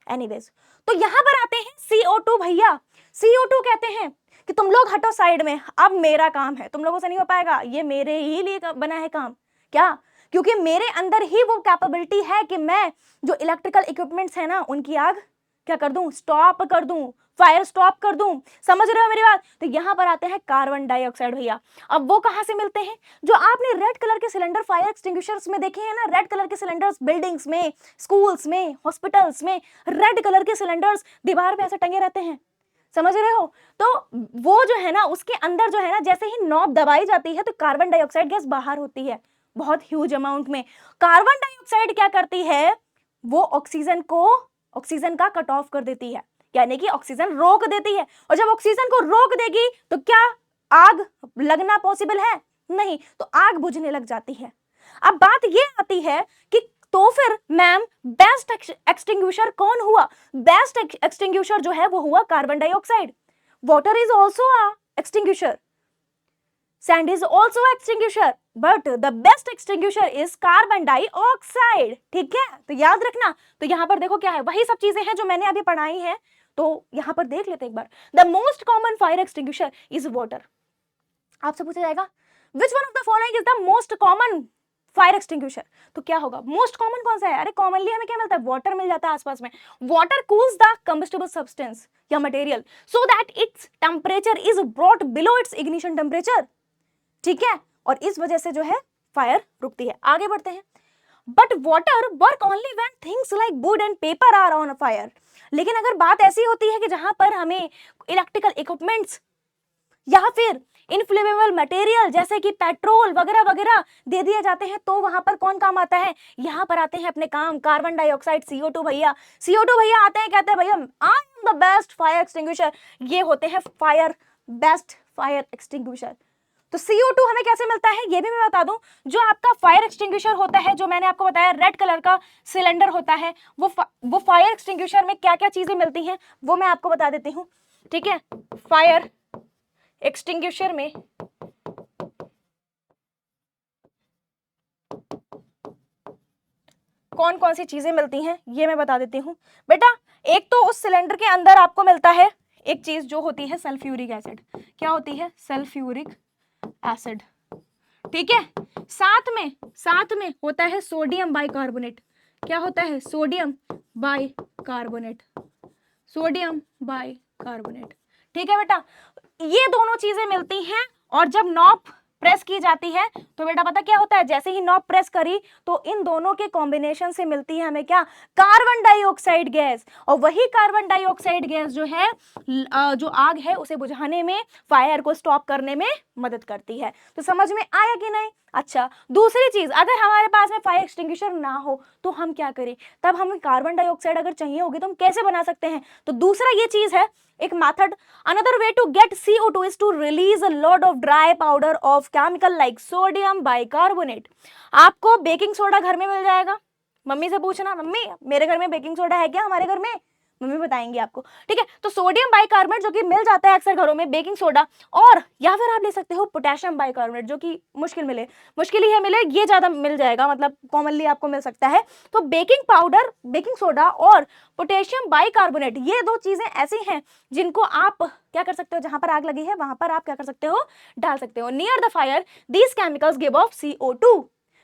एनीवेज, तो यहां पर आते हैं CO2 भैया। CO2 कहते हैं कि तुम लोग हटो साइड में, अब मेरा काम है, तुम लोगों से नहीं हो पाएगा, ये मेरे ही लिए बना है काम। क्या? क्योंकि मेरे अंदर ही वो कैपेबिलिटी है कि मैं जो इलेक्ट्रिकल इक्विपमेंट्स है ना उनकी आग क्या कर दूं? स्टॉप कर दूं, फायर स्टॉप कर दूं। समझ रहे हो मेरी बात? तो यहां पर आते हैं कार्बन डाइऑक्साइड भैया। अब वो कहां से मिलते हैं? जो आपने रेड कलर के सिलेंडर फायर एक्सटिंग्विशर्स में देखे हैं ना, रेड कलर के सिलेंडर्स बिल्डिंग्स में, स्कूल्स में, हॉस्पिटल्स में, रेड कलर के सिलेंडर्स दीवार पे ऐसे टंगे रहते हैं, समझ रहे हो? तो वो जो है ना उसके अंदर जो है ना, जैसे ही नॉब दबाई जाती है तो कार्बन डाइऑक्साइड गैस बाहर होती है बहुत ह्यूज अमाउंट में। कार्बन डाइऑक्साइड क्या करती है? वो ऑक्सीजन का कट ऑफ कर देती है, यानी कि ऑक्सीजन रोक देती है, और जब ऑक्सीजन को रोक देगी तो क्या आग लगना पॉसिबल है? नहीं, तो आग बुझने लग जाती है। अब बात ये आती है कि तो फिर मैम बेस्ट एक्सटिंग्विशर कौन हुआ? बेस्ट एक्सटिंग्विशर जो है वो हुआ carbon dioxide. Water is also a extinguisher, sand is also extinguisher, but the best extinguisher is carbon dioxide। ठीक है, तो याद रखना। तो यहां पर देखो क्या है, वही सब चीजें हैं जो मैंने अभी पढ़ाई हैं, तो यहां पर देख लेते एक बार। The most common fire extinguisher is water. आपसे पूछा जाएगा which one of the following is the most common fire extinguisher, तो क्या होगा? मोस्ट कॉमन कौन सा है? अरे कॉमनली हमें क्या मिलता है? वाटर मिल जाता है आसपास में। Water cools the combustible substance या material so that its temperature is brought below its ignition temperature, ठीक है, और इस वजह से जो है फायर रुकती है। आगे बढ़ते हैं। But water work only when things like wood and paper are on fire. लेकिन अगर बात ऐसी होती है कि जहां पर हमें इलेक्ट्रिकल इक्विपमेंट्स या फिर इनफ्लेमेबल मटेरियल जैसे कि पेट्रोल वगैरह वगैरह दे दिए जाते हैं, तो वहां पर कौन काम आता है, यहाँ पर आते हैं अपने काम कार्बन डाइऑक्साइड, CO2 भैया। CO2 भैया आते हैं, कहते हैं भैया I am the best fire extinguisher, ये होते हैं बेस्ट फायर एक्सटिंग्विशर। तो CO2 हमें कैसे मिलता है ये भी मैं बता दूं। जो आपका फायर एक्सटिंग्विशर होता है, जो मैंने आपको बताया रेड कलर का सिलेंडर होता है, वो फायर एक्सटिंग्विशर में क्या क्या चीजें मिलती हैं वो मैं आपको बता देती हूँ, ठीक है। फायर एक्सटिंग्विशर में कौन कौन सी चीजें मिलती हैं ये मैं बता देती हूँ बेटा। एक तो उस सिलेंडर के अंदर आपको मिलता है एक चीज जो होती है सल्फ्यूरिक एसिड। क्या होती है, सल्फ्यूरिक एसिड, ठीक है। साथ में होता है सोडियम बाइकार्बोनेट। क्या होता है, सोडियम बाइकार्बोनेट, सोडियम बाइकार्बोनेट, ठीक है बेटा। ये दोनों चीजें मिलती हैं और जब नॉब प्रेस की जाती है तो बेटा पता क्या होता है, जैसे ही नॉब प्रेस करी तो इन दोनों के कॉम्बिनेशन से मिलती है हमें क्या, कार्बन डाइऑक्साइड गैस। और वही कार्बन डाइऑक्साइड गैस जो है जो आग है उसे बुझाने में, फायर को स्टॉप करने में मदद करती है। तो समझ में आया कि नहीं। अच्छा, दूसरी चीज, अगर हमारे पास में फायर एक्सटिंग्विशर ना हो तो हम क्या करें, तब हमें कार्बन डाइऑक्साइड अगर चाहिए होगी तो हम कैसे बना सकते हैं। तो दूसरा ये चीज है एक method, another way to get CO2 is to release a lot of dry powder of chemical like sodium bicarbonate। आपको बेकिंग सोडा घर में मिल जाएगा, मम्मी से पूछना, मम्मी मेरे घर में बेकिंग सोडा है क्या, हमारे घर में मम्मी बताएंगी आपको, ठीक है। तो सोडियम बाइकार्बोनेट जो कि मिल जाता है अक्सर घरों में, बेकिंग सोडा, और या फिर आप ले सकते हो पोटेशियम बाइकार्बोनेट जो कि मुश्किल ही है मिले, ये ज्यादा मिल जाएगा, मतलब कॉमनली आपको मिल सकता है। तो बेकिंग पाउडर, बेकिंग सोडा और पोटेशियम बाइकार्बोनेट, ये दो चीजें ऐसी हैं जिनको आप क्या कर सकते हो, जहां पर आग लगी है वहां पर आप क्या कर सकते हो, डाल सकते हो। Near the fire these chemicals give of CO2,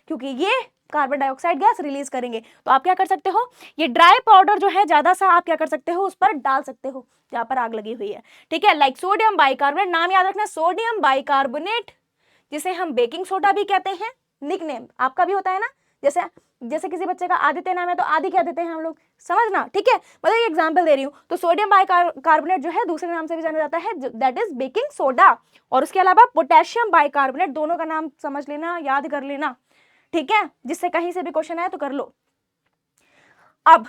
क्योंकि ये कार्बन डाइऑक्साइड गैस रिलीज करेंगे। तो आप क्या कर सकते हो, ये ड्राई पाउडर जो है ज्यादा सा आप क्या कर सकते हो, उस पर डाल सकते हो जहां पर आग लगी हुई है, ठीक है। लाइक सोडियम बाइकार्बोनेट, नाम याद रखना सोडियम बाइकार्बोनेट, जिसे हम बेकिंग सोडा भी कहते हैं, निकनेम आपका भी होता है ना, जैसे किसी बच्चे का आदित्य नाम है तो आदि क्या देते हैं हम लोग, समझना, ठीक है। मतलब ये एग्जांपल दे रही हूँ। तो सोडियम बाइकार्बोनेट जो है दूसरे नाम से भी जाना जाता है, दैट इज बेकिंग सोडा। और उसके अलावा पोटेशियम बाइकार्बोनेट, दोनों का नाम समझ लेना, याद कर लेना, ठीक है, जिससे कहीं से भी क्वेश्चन आए तो कर लो। अब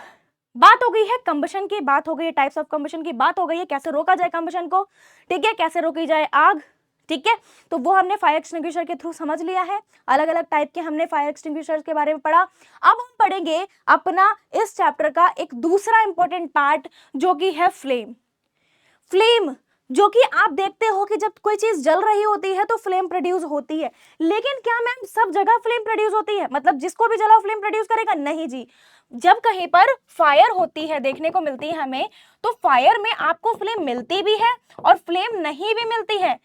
बात हो गई है कंबशन की, बात हो गई है टाइप्स ऑफ कंबशन की, बात हो गई है कैसे रोका जाए कंबशन को, ठीक है, कैसे रोकी जाए आग, ठीक है। तो वो हमने फायर एक्सटिंग्विशर के थ्रू समझ लिया है, अलग अलग टाइप के हमने फायर एक्सटिंग्विशर के बारे में पढ़ा। अब हम पढ़ेंगे अपना इस चैप्टर का एक दूसरा इंपॉर्टेंट पार्ट जो कि है फ्लेम, जो कि आप देखते हो कि जब कोई चीज जल रही होती है तो फ्लेम प्रोड्यूस होती है, लेकिन क्या मैम सब जगह फ्लेम प्रोड्यूस होती है, मतलब जिसको भी जलाओ फ्लेम प्रोड्यूस करेगा, नहीं जी। जब कहीं पर फायर होती है, देखने को मिलती है हमें, तो फायर में आपको फ्लेम मिलती भी है और फ्लेम नहीं भी मिलती है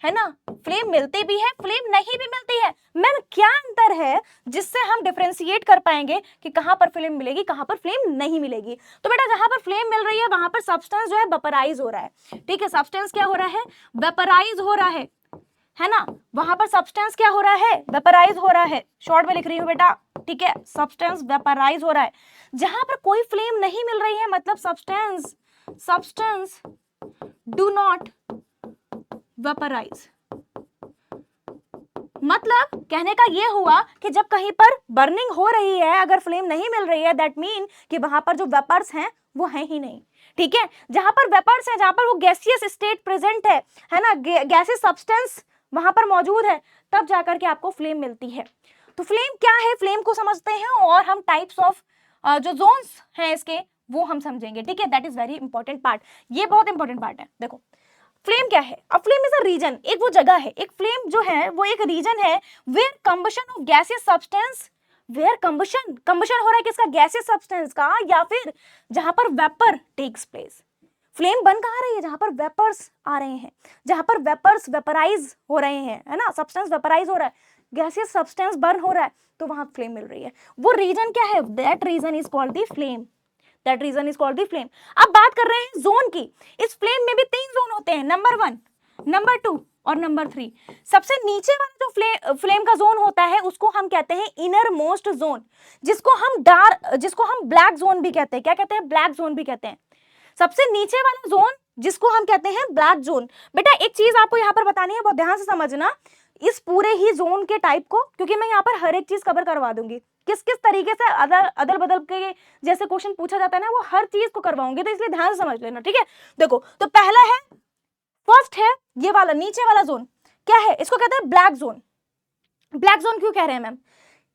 ना, फ्लेम मिलती भी है, फ्लेम नहीं भी मिलती है। मैम क्या अंतर है जिससे हम डिफरेंशिएट कर पाएंगे कि कहां पर फ्लेम मिलेगी, कहां पर फ्लेम नहीं मिलेगी। तो बेटा जहां पर फ्लेम मिल रही है वहां पर सब्सटेंस जो है वेपराइज हो रहा है, ठीक है, सब्सटेंस क्या हो रहा है, वेपराइज हो रहा है ना, वहां पर सब्सटेंस क्या हो रहा है, वेपराइज हो रहा है, शॉर्ट में लिख रही हूं बेटा, ठीक है, सब्सटेंस वेपराइज हो रहा है। जहां पर कोई फ्लेम नहीं मिल रही है, मतलब सब्सटेंस डू नॉट वेपराइज, मतलब कहने का ये हुआ कि जब कहीं पर बर्निंग हो रही है, अगर फ्लेम नहीं मिल रही है, दैट मीन कि वहां पर जो वेपर्स हैं वो है ही नहीं, ठीक है। जहां पर वेपर्स है, जहां पर वो गैसियस स्टेट प्रेजेंट है ना, गैसियस सब्सटेंस वहां पर मौजूद है, तब जाकर के आपको फ्लेम मिलती है। तो फ्लेम क्या है, फ्लेम को समझते हैं और हम टाइप्स ऑफ जो जोन्स हैं इसके वो हम समझेंगे, ठीक है। That is very important part, ये बहुत इंपॉर्टेंट पार्ट है। देखो फ्लेम क्या है, अब फ्लेम इज अ रीजन, एक वो जगह है, एक फ्लेम जो है वो एक रीजन है where combustion of gaseous substance, where combustion हो रहा है किसका, गैसियस सब्सटेंस का, या फिर जहां पर वेपर टेक्स प्लेस। फ्लेम बन कहां रही है, जहां पर वेपर्स आ रहे हैं, जहां पर वेपर्स वेपराइज हो रहे हैं, है ना, सब्सटेंस वेपराइज हो रहा है, गैसियस सब्सटेंस बर्न हो रहा है, तो वहां फ्लेम मिल रही है। वो रीजन क्या है, that region is called the flame, that region is called the flame. अब बात कर रहे हैं जोन की। इस फ्लेम में भी 3 जोन होते हैं, नंबर 1, नंबर 2 और नंबर 3। सबसे नीचे वाला जो फ्लेम का जोन होता है उसको हम कहते हैं इनर मोस्ट जोन, जिसको हम ब्लैक जोन भी कहते हैं। क्या कहते हैं, ब्लैक जोन भी कहते हैं। सबसे नीचे वाला जोन जिसको हम कहते हैं ब्लैक जोन। बेटा एक चीज आपको यहाँ पर बतानी है, बहुत ध्यान से समझना इस पूरे ही जोन के टाइप को, क्योंकि मैं यहाँ पर हर एक चीज कवर करवा दूंगी, किस किस तरीके से अदल बदल के जैसे क्वेश्चन पूछा जाता है ना, वो हर चीज को करवाऊंगी, तो इसलिए ध्यान से समझ लेना, ठीक है। देखो तो पहला है, फर्स्ट है ये वाला नीचे वाला जोन, क्या है, इसको कहते हैं ब्लैक जोन। ब्लैक जोन क्यों कह रहे हैं मैम,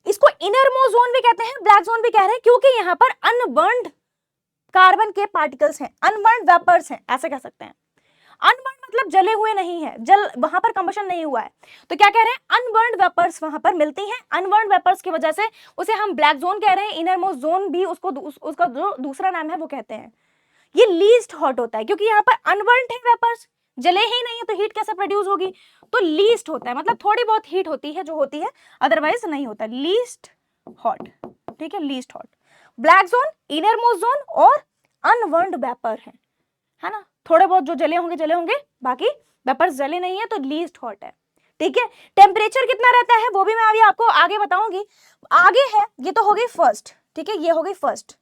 इसको इनर मोस्ट जोन भी कहते हैं, ब्लैक जोन भी कह रहे हैं, क्योंकि यहाँ पर अनबर्न्ड कार्बन के पार्टिकल्स हैं, अनबर्न्ड वेपर्स हैं, ऐसे कह सकते हैं। अनबर्न्ड मतलब जले हुए नहीं है, जल वहां पर कंबशन नहीं हुआ है, तो क्या कह रहे हैं, अनबर्न्ड वेपर्स वहां पर मिलती हैं। अनबर्न्ड वेपर्स की वजह से उसे हम ब्लैक जोन कह रहे हैं। इनर मोस्ट जोन भी उसका जो दूसरा नाम है वो कहते हैं। ये लीस्ट हॉट होता है, क्योंकि यहाँ पर अनबर्न्ड है, वेपर्स जले ही नहीं है, तो हीट कैसे प्रोड्यूस होगी, तो लीस्ट होता है, मतलब थोड़ी बहुत हीट होती है जो होती है, अदरवाइज नहीं होता, लीस्ट हॉट, ठीक है, least hot. Black zone, inner most zone और अनबर्न्ड वेपर है ना, थोड़े बहुत जो जले होंगे, बाकी वेपर्स जले नहीं है, तो लीस्ट हॉट है, ठीक है। टेम्परेचर कितना रहता है वो भी मैं अभी आपको आगे बताऊंगी। आगे है, ये तो हो गई फर्स्ट, ठीक है, ये हो गई फर्स्ट।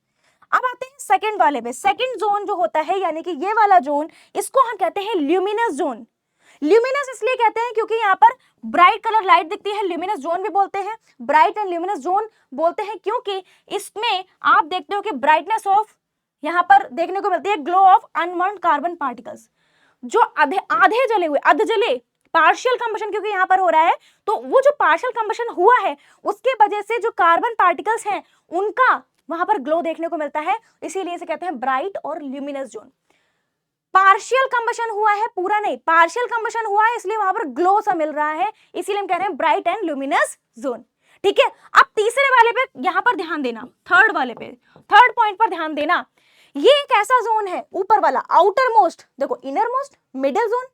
अब आते हैं सेकंड वाले पे। सेकंड जोन जो होता है, यानी कि ये वाला जोन, इसको हम कहते हैं ल्यूमिनस जोन। ल्यूमिनस इसलिए कहते हैं क्योंकि यहाँ पर ब्राइट कलर लाइट दिखती है, ल्यूमिनस जोन भी बोलते हैं, ब्राइट एंड ल्यूमिनस जोन बोलते हैं, क्योंकि इसमें आप देखते हो कि ब्राइटनेस ऑफ यहाँ पर देखने को मिलती है, glow of unburned carbon particles, जो आधे जले हुए, अध जले, पार्शियल कंबशन क्योंकि यहाँ पर हो रहा है, तो वो जो पार्शियल कंबशन हुआ है उसके वजह से जो कार्बन पार्टिकल्स हैं उनका वहां पर ग्लो देखने को मिलता है, इसीलिए इसे कहते हैं ब्राइट और ल्यूमिनस जोन। पार्शियल कंबशन हुआ है, पूरा नहीं, पार्शियल कंबशन हुआ है, इसलिए वहां पर ग्लो सा मिल रहा है, इसीलिए हम कह रहे हैं ब्राइट एंड ल्यूमिनस जोन, ठीक है। अब तीसरे वाले पे यहां पर ध्यान देना, थर्ड वाले पे, थर्ड पॉइंट पर ध्यान देना। ये एक ऐसा जोन है, ऊपर वाला आउटर मोस्ट, देखो इनर मोस्ट, मिडिल जोन,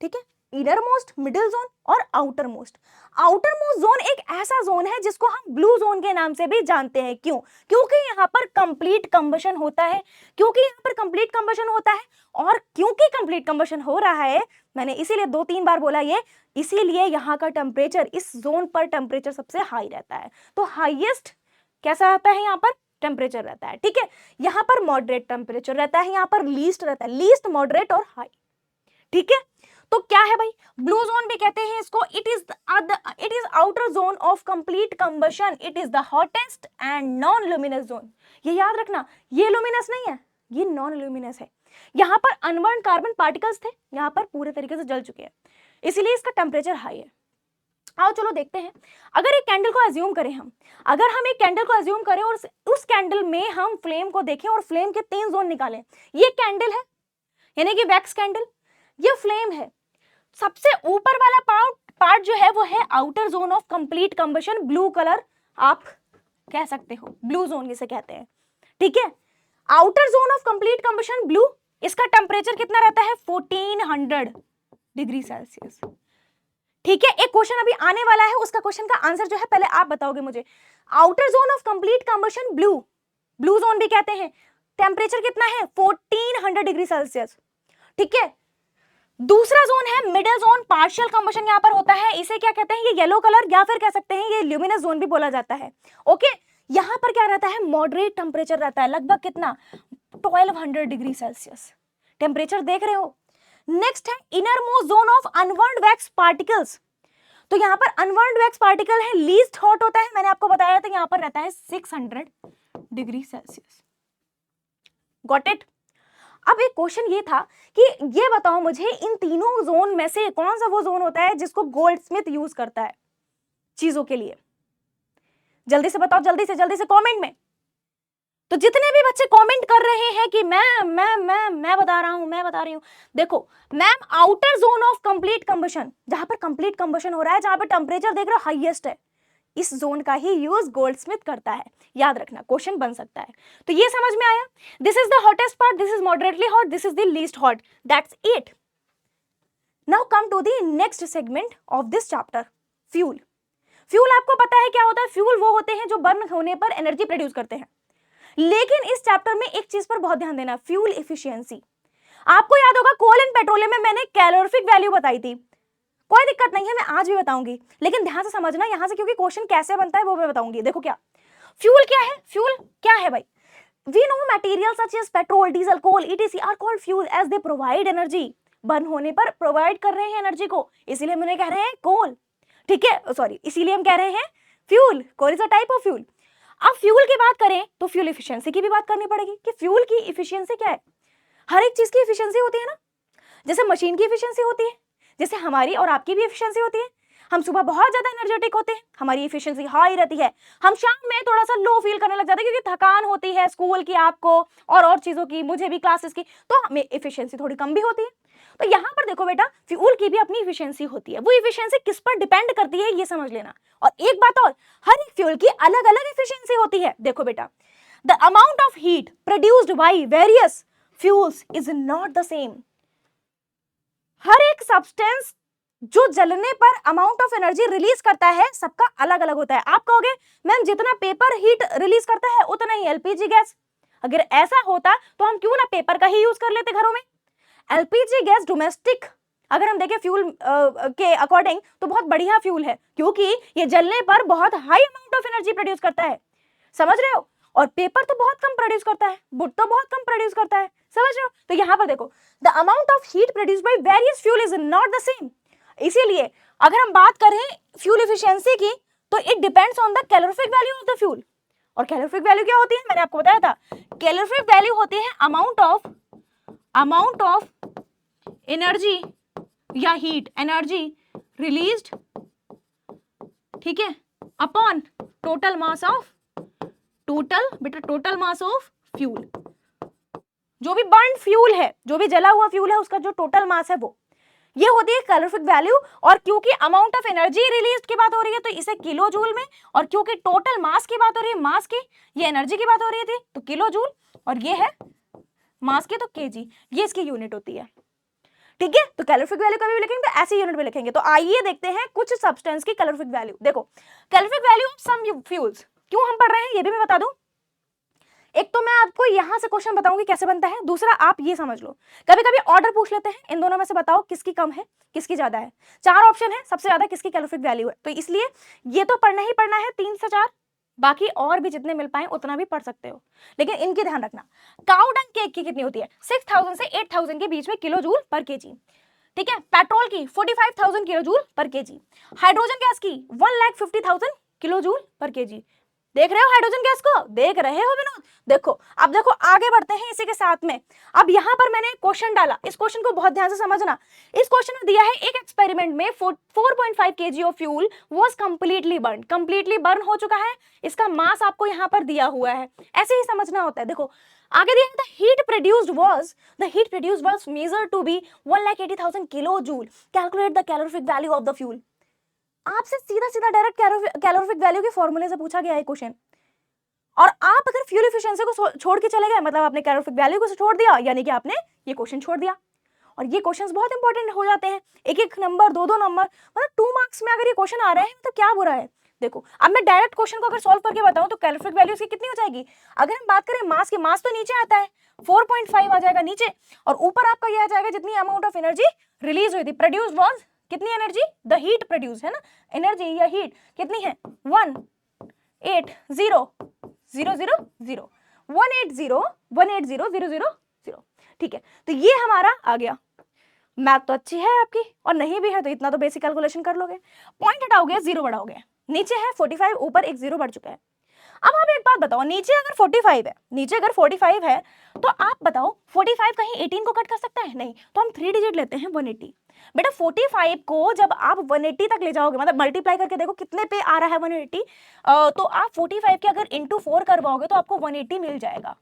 ठीक है, इनर मोस्ट, मिडिल जोन और outer most. Outer most zone एक ऐसा जोन है जिसको हम ब्लू जोन के नाम से भी जानते हैं। क्यों? क्योंकि यहाँ पर कंप्लीट कंबशन होता है, क्योंकि यहाँ पर कंप्लीट कंबशन होता है, और क्योंकि कंप्लीट कंबशन हो रहा है, मैंने इसीलिए 2-3 बार बोला ये, इसीलिए यहाँ का टेम्परेचर, इस जोन पर टेम्परेचर सबसे हाई रहता है। तो हाईएस्ट कैसा रहता है यहाँ पर टेम्परेचर रहता है, ठीक है। यहाँ पर मॉडरेट टेम्परेचर रहता है, यहाँ पर लीस्ट रहता है, लीस्ट, मॉडरेट और हाई, ठीक है। तो क्या है भाई, ब्लू जोन भी कहते हैं इसको। It is outer zone of complete combustion, it is the hottest and non luminous zone. ये याद रखना, ये ल्यूमिनस नहीं है, ये नॉन ल्यूमिनस है। यहाँ पर अनबर्न्ड कार्बन पार्टिकल्स थे, यहाँ पर पूरे तरीके से जल चुके हैं, इसीलिए इसका टेम्परेचर हाई है। आओ चलो देखते हैं, अगर एक कैंडल को एज्यूम करें हम, अगर हम एक कैंडल को एज्यूम करें और उस कैंडल में हम फ्लेम को देखें और फ्लेम के 3 जोन निकालें। ये कैंडल है, यानी कि वैक्स कैंडल, ये फ्लेम है। सबसे ऊपर वाला पार्ट जो है वो है outer zone of complete combustion, blue colour आप कह सकते हो, ब्लू जोन जिसे कहते हैं, ठीक है। Outer zone of complete combustion blue, इसका टेम्परेचर कितना रहता है 1400 डिग्री सेल्सियस, ठीक है। एक क्वेश्चन अभी आने वाला है, उसका क्वेश्चन का आंसर जो है पहले आप बताओगे मुझे। Outer zone of complete combustion blue, blue zone भी कहते हैं, टेम्परेचर कितना है 1400 डिग्री सेल्सियस, ठीक है। दूसरा जोन है मिडिल जोन, पार्शियल कंबशन यहां पर होता है, इसे क्या कहते हैं, ये येलो कलर, या फिर कह सकते हैं ये ल्यूमिनस जोन भी बोला जाता है, ओके। यहां पर क्या रहता है, मॉडरेट टेम्परेचर रहता है, लगभग कितना 1200 डिग्री सेल्सियस टेम्परेचर देख रहे हो। नेक्स्ट है inner most zone of unburned wax particles, तो यहां पर अनबर्न्ड वैक्स पार्टिकल है, लीस्ट हॉट होता है, मैंने आपको बताया था, यहां पर रहता है 600 डिग्री सेल्सियस, गॉट इट। अब एक क्वेश्चन ये था कि ये बताओ मुझे, इन तीनों जोन में से कौन सा वो जोन होता है जिसको गोल्डस्मिथ यूज करता है चीजों के लिए? जल्दी से बताओ, जल्दी से कमेंट में। तो जितने भी बच्चे कमेंट कर रहे हैं कि मैं बता रही हूं, देखो ma'am, outer zone of complete combustion, जहां पर कंप्लीट कंबशन हो रहा है, जहां पर टेम्परेचर देख रहे हो हाईएस्ट है, इस जोन का ही यूज गोल्डस्मिथ करता है, याद रखना, क्वेश्चन बन सकता है। तो ये समझ में आया, this is the hottest part, this is moderately hot, this is the least hot, that's it. Now come to the next segment of this chapter, fuel. Fuel आपको पता है क्या होता है, फ्यूल वो होते हैं जो बर्न होने पर एनर्जी प्रोड्यूस करते हैं, लेकिन इस चैप्टर में एक चीज पर बहुत ध्यान देना, फ्यूल एफिशिएंसी। आपको याद होगा कोल एंड पेट्रोलियम में मैंने कैलोरीफिक वैल्यू बताई थी, कोई दिक्कत नहीं है, मैं आज भी बताऊंगी, लेकिन ध्यान से समझना यहां से, क्योंकि क्वेश्चन कैसे बनता है वो मैं बताऊंगी। देखो क्या फ्यूल क्या है, फ्यूल क्या है भाई, We know materials such as petrol, diesel, coal, etc. are called fuel as they provide energy. Burn होने पर प्रोवाइड कर रहे हैं एनर्जी को, इसीलिए हम उन्हें कह रहे हैं कोल, ठीक है, सॉरी, इसीलिए हम कह रहे हैं fuel. Coal is a type of fuel. अब फ्यूल की बात करें तो फ्यूल इफिशियंसी की भी बात करनी पड़ेगी कि फ्यूल की इफिशियंसी क्या है. हर एक चीज की इफिशियंसी होती है ना, जैसे मशीन की इफिशियंसी होती है, जैसे हमारी और आपकी भी इफिशियंसी होती है. हम सुबह बहुत ज्यादा एनर्जेटिक होते हैं, हमारी इफिशियंसी हाई रहती है. हम शाम में थोड़ा सा लो फील करने लग जाते हैं क्योंकि थकान होती है स्कूल की, आपको और चीजों की, मुझे भी क्लासेस की, तो हमें इफिशियंसी थोड़ी कम भी होती है. तो यहाँ पर देखो बेटा, फ्यूल की भी अपनी इफिशियंसी होती है. वो इफिशियंसी किस पर डिपेंड करती है ये समझ लेना. और एक बात और, हर एक फ्यूल की अलग अलग इफिशियंसी होती है. देखो बेटा, the amount of heat produced by various fuels is not the same. हर एक सब्सटेंस जो जलने पर अमाउंट ऑफ एनर्जी रिलीज करता है सबका अलग अलग होता है. आप कहोगे मैम जितना पेपर हीट रिलीज करता है उतना ही एलपीजी गैस. अगर ऐसा होता तो हम क्यों ना पेपर का ही यूज कर लेते घरों में. एलपीजी गैस डोमेस्टिक अगर हम देखें फ्यूल के अकॉर्डिंग तो बहुत बढ़िया फ्यूल है, क्योंकि ये जलने पर बहुत high amount of energy produce करता है. समझ रहे हो. और पेपर तो बहुत कम प्रोड्यूस करता है, वुड तो बहुत कम प्रोड्यूस करता है. समझ रहे हो. तो यहाँ पर देखो, the amount of heat produced by various fuel is not the same. इसीलिए अगर हम बात करें फ्यूल एफिशिएंसी की तो it depends on the calorific value of the fuel. और कैलोरीफिक वैल्यू क्या होती है, मैंने आपको बताया था. कैलोरीफिक वैल्यू होती है अमाउंट ऑफ एनर्जी या हीट एनर्जी रिलीज्ड, ठीक है, upon total mass of fuel. जो भी बर्न फ्यूल है, जो भी जला हुआ फ्यूल है, उसका जो टोटल मास है वो, ये होती है कैलोरीफिक वैल्यू. और क्योंकि अमाउंट ऑफ एनर्जी रिलीज की बात हो रही है तो इसे किलो जूल में, और क्योंकि टोटल मास की बात हो रही है, मास की, ये एनर्जी की बात हो रही थी तो किलो जूल, और ये है मास की तो केजी, ये इसकी यूनिट होती है. ठीक है. तो कैलोरीफिक वैल्यू कभी भी लिखेंगे तो ऐसी यूनिट में लिखेंगे. तो आइए देखते हैं कुछ सब्सटेंस की कैलोरीफिक वैल्यू. देखो, calorific value of some fuels क्यों हम पढ़ रहे हैं ये भी मैं बता दूं. एक तो मैं आपको यहां से क्वेश्चन बताऊंगी कैसे बनता है, दूसरा आप ये समझ लो, कभी कभी ऑर्डर पूछ लेते हैं, इन दोनों में से बताओ किसकी कम है किसकी ज्यादा है. 4 ऑप्शन है, सबसे ज्यादा किसकी कैलोरीफिक वैल्यू है. तो इसलिए ये तो पढ़ना ही पढ़ना है 3 से 4, बाकी और भी जितने मिल पाए उतना भी पढ़ सकते हो. लेकिन इनकी ध्यान रखना, काउ डंग केक की कितनी होती है, 6000 से 8000 के बीच में किलो जूल पर केजी. ठीक है. पेट्रोल की 45,000 किलो जूल पर केजी. हाइड्रोजन गैस की 1,50,000 किलो जूल पर केजी. देख रहे हो हाइड्रोजन गैस को, देख रहे हो विनोद. देखो, अब देखो आगे बढ़ते हैं इसी के साथ में. अब यहाँ पर मैंने क्वेश्चन डाला, इस क्वेश्चन को बहुत ध्यान से समझना. इस क्वेश्चन में दिया है एक एक्सपेरिमेंट में 4.5 kg of fuel was completely burn हो चुका है. इसका मास आपको यहाँ पर दिया हुआ है, ऐसे ही समझना होता है. देखो आगे दिया है, the heat produced was measured to be 1,80,000 kilo joule. Calculate the calorific value of the fuel. आपसे सीधा डायरेक्ट कैलोरीफिक वैल्यू के फॉर्मूले से पूछा गया है क्वेश्चन. और आप अगर फ्यूल एफिशिएंसी को छोड़ के चले गए, मतलब आपने कैलोरीफिक वैल्यू को छोड़ दिया, यानी कि आपने ये क्वेश्चन छोड़ दिया. और ये क्वेश्चंस बहुत इंपॉर्टेंट हो जाते हैं, एक नंबर 2 नंबर, मतलब 2 मार्क्स में अगर ये क्वेश्चन आ रहे हैं तो क्या बुरा है. देखो अब मैं डायरेक्ट क्वेश्चन को अगर सॉल्व करके बताऊं तो कैलोरीफिक वैल्यू इसकी कितनी हो जाएगी. अगर हम बात करें मास की, मास तो नीचे आता है, 4.5 आ जाएगा नीचे, और ऊपर आपका ये आ जाएगा जितनी अमाउंट ऑफ एनर्जी रिलीज हुई थी. प्रोड्यूस वाज कितनी एनर्जी, द हीट प्रोड्यूस है ना, एनर्जी या हीट कितनी है, 180,000. ठीक है. तो ये हमारा आ गया. मैथ तो अच्छी है आपकी, और नहीं भी है तो इतना तो बेसिक कैलकुलेशन कर लोगे. पॉइंट हटाओगे, जीरो बढ़ाओगे, नीचे है 45, ऊपर एक जीरो बढ़ चुका है. अब आप एक बात बताओ, नीचे अगर 45 है तो आप बताओ 45 कहीं 18 को कट कर सकता है, नहीं, तो हम 3 डिजिट लेते हैं 180. बेटा 45 को जब आप 180 तक ले जाओगे, मतलब मल्टीप्लाई करके देखो कितने पे आ रहा है 180, तो आप 45 के अगर इंटू 4 करवाओगे तो आपको 180 मिल जाएगा.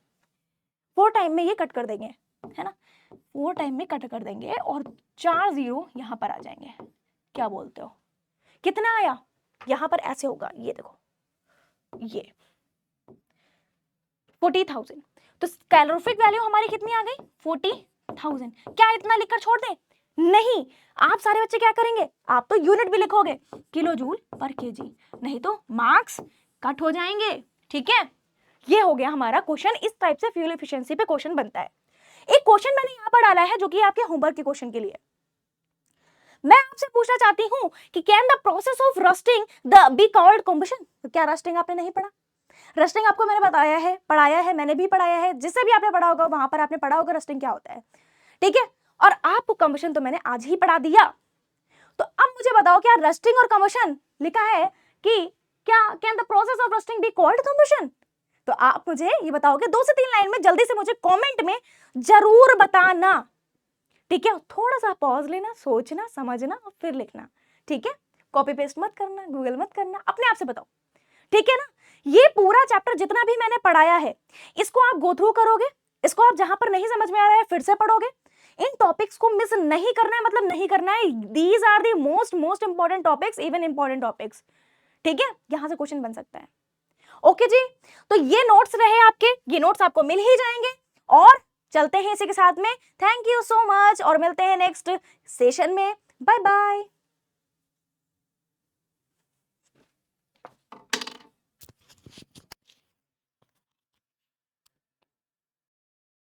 4 टाइम में ये कट कर देंगे, है ना, 4 टाइम में कट कर देंगे और 4 जीरो यहाँ पर आ जाएंगे. क्या बोलते हो, कितना आया, यहाँ पर ऐसे होगा, ये देखो, ये 40,000. तो कैलोरीफिक वैल्यू हमारी कितनी आ गई, 40,000. क्या इतना लिखकर छोड़ दें, नहीं. आप सारे बच्चे क्या करेंगे, आप तो यूनिट भी लिखोगे, किलो जूल पर केजी, नहीं तो मार्क्स कट हो जाएंगे. ठीक है. ये हो गया हमारा क्वेश्चन. इस टाइप से फ्यूल एफिशिएंसी पे क्वेश्चन बनता है. एक क्वेश्चन मैंने यहाँ पर डाला है जो कि आपके होमवर्क के क्वेश्चन के लिए. मैं आपसे पूछना चाहती हूँ कि can the process of rusting the be called combustion. तो क्या रस्टिंग आपने नहीं पढ़ा, रस्टिंग आपको मैंने बताया है, पढ़ाया है, मैंने भी पढ़ाया है, जिससे भी आपने पढ़ा होगा वहां पर आपने पढ़ा होगा रस्टिंग क्या होता है, ठीक है। और आपको कंबशन तो मैंने आज ही पढ़ा दिया। तो अब मुझे बताओ क्या रस्टिंग और कंबशन लिखा है कि क्या can the process of rusting be called combustion? तो आप मुझे ये बताओगे 2 से 3 लाइन में, जल्दी से मुझे कमेंट में जरूर बताना, ठीक है। थोड़ा सा पॉज लेना, सोचना, समझना और फिर लिखना, ठीक है। कॉपी पेस्ट मत करना, गूगल मत करना, अपने आप से बताओ, ठीक है ना। ये पूरा चैप्टर जितना भी मैंने पढ़ाया है इसको आप गो थ्रू करोगे, इसको आप जहां पर नहीं समझ में आ रहा है फिर से पढ़ोगे। इन टॉपिक्स को मिस नहीं करना है, मतलब नहीं करना है। These are the most important topics, even important topics, ठीक है। यहां से क्वेश्चन बन सकता है। ओके जी, तो ये नोट्स रहे आपके, ये नोट्स आपको मिल ही जाएंगे और चलते हैं इसी के साथ में। थैंक यू सो मच और मिलते हैं नेक्स्ट सेशन में। Bye bye.